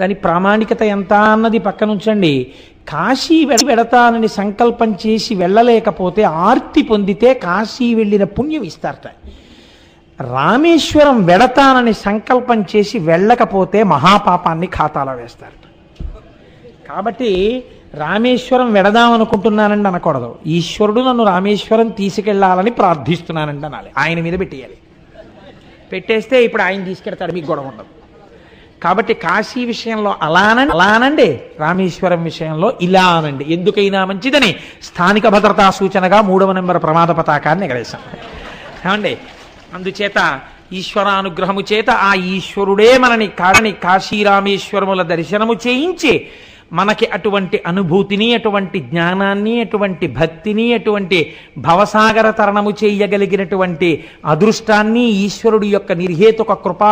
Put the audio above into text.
దాని ప్రామాణికత ఎంత అన్నది పక్కనుంచండి. కాశీ వెడతానని సంకల్పం చేసి వెళ్ళలేకపోతే ఆర్తి పొందితే కాశీ వెళ్ళిన పుణ్యం ఇస్తారట. రామేశ్వరం వెడతానని సంకల్పం చేసి వెళ్ళకపోతే మహాపాపాన్ని ఖాతాలో వేస్తారట. కాబట్టి రామేశ్వరం వెడదామనుకుంటున్నానండి అనకూడదు. ఈశ్వరుడు నన్ను రామేశ్వరం తీసుకెళ్లాలని ప్రార్థిస్తున్నానండి అనాలి. ఆయన మీద పెట్టేయాలి. పెట్టేస్తే ఇప్పుడు ఆయన తీసుకెడతాడు, మీకు గొడవ ఉండదు. కాబట్టి కాశీ విషయంలో అలానండి, రామేశ్వరం విషయంలో ఇలా అనండి. ఎందుకైనా మంచిదని స్థానిక భద్రతా సూచనగా 3వ నెంబర్ ప్రమాద పతాకాన్ని ఎగరేశాం. ఏమండి, అందుచేత ఈశ్వరానుగ్రహము చేత ఆ ఈశ్వరుడే మనని కాశీ రామేశ్వరముల దర్శనము చేయించి మనకి అటువంటి అనుభూతిని, అటువంటి జ్ఞానాన్ని, అటువంటి భక్తిని, అటువంటి భవసాగర తరణము చేయగలిగినటువంటి అదృష్టాన్ని ఈశ్వరుడి యొక్క నిర్హేతుక కృపా